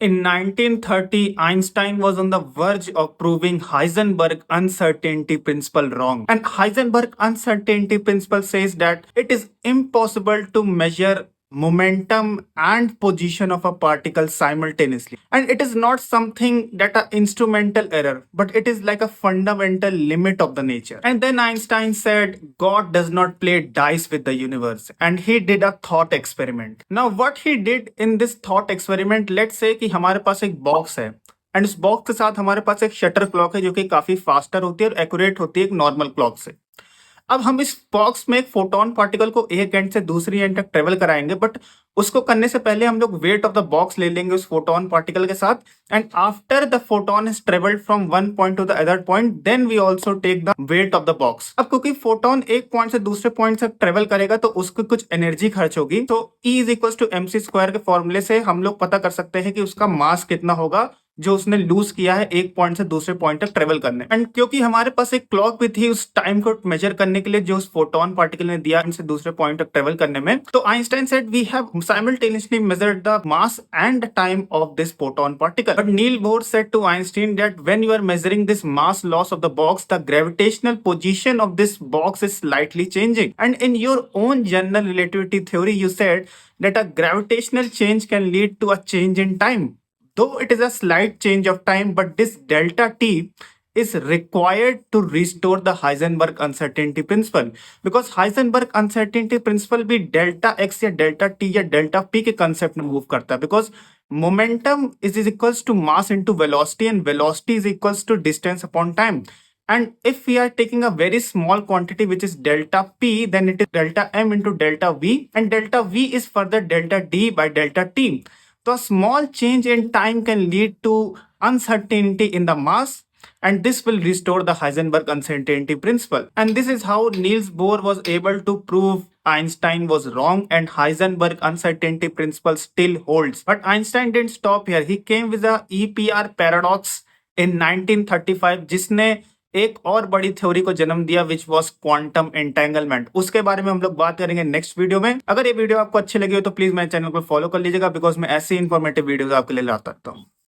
In 1930, Einstein was on the verge of proving Heisenberg uncertainty principle wrong. And Heisenberg uncertainty principle says that it is impossible to measure momentum and position of a particle simultaneously, and it is not something that a instrumental error, but it is like a fundamental limit of the nature. And then Einstein said God does not play dice with the universe, and he did a thought experiment. Now what he did in this thought experiment, let's say कि हमारे पास एक box है and उस box के साथ हमारे पास एक shutter clock है जो कि काफी फास्टर होती है और एक्यूरेट होती है एक नॉर्मल क्लॉक से। अब हम इस बॉक्स में एक फोटोन पार्टिकल को एक एंड से दूसरी एंड तक ट्रेवल कराएंगे, बट उसको करने से पहले हम लोग वेट ऑफ द बॉक्स ले लेंगे उस फोटोन पार्टिकल के साथ, and after the photon has travelled from one point to the other point then we also take the weight of the box. अब क्योंकि फोटोन एक पॉइंट से दूसरे पॉइंट से ट्रेवल करेगा तो उसकी कुछ एनर्जी खर्च होगी, तो E is equal to mc square के फॉर्मूले से हम लोग पता कर सकते हैं कि उसका मास कितना होगा जो उसने लूज किया है एक पॉइंट से दूसरे पॉइंट तक ट्रेवल करने। एंड क्योंकि हमारे पास एक क्लॉक भी थी उस टाइम को मेजर करने के लिए जो उस फोटोन पार्टिकल ने दिया इनसे दूसरे पॉइंट तक ट्रेवल करने में, तो Einstein said we have simultaneously measured the mass and time of this photon particle. But Niels Bohr said to Einstein that when you are measuring this mass loss of the box, the gravitational position of this box is slightly changing, and in your own general relativity theory you said that a gravitational change can lead to a change in time. Though it is a slight change of time, but this delta t is required to restore the Heisenberg uncertainty principle. Because Heisenberg uncertainty principle भी delta x या delta t या delta p के concept में move करता है. Because momentum is equals to mass into velocity, and velocity is equals to distance upon time. And if we are taking a very small quantity which is delta p, then it is delta m into delta v, and delta v is further delta d by delta t. So a small change in time can lead to uncertainty in the mass, and this will restore the Heisenberg uncertainty principle. And this is how Niels Bohr was able to prove Einstein was wrong and Heisenberg uncertainty principle still holds. But Einstein didn't stop here. He came with the EPR paradox in 1935, जिसने एक और बड़ी theory को जन्म दिया which was quantum entanglement. उसके बारे में हम लोग बात करेंगे नेक्स्ट वीडियो में। अगर ये वीडियो आपको अच्छी लगी हो तो प्लीज मेरे चैनल को फॉलो कर लीजिएगा, बिकॉज मैं ऐसी इंफॉर्मेटिव वीडियोस आपके लिए लाता रहता हूँ।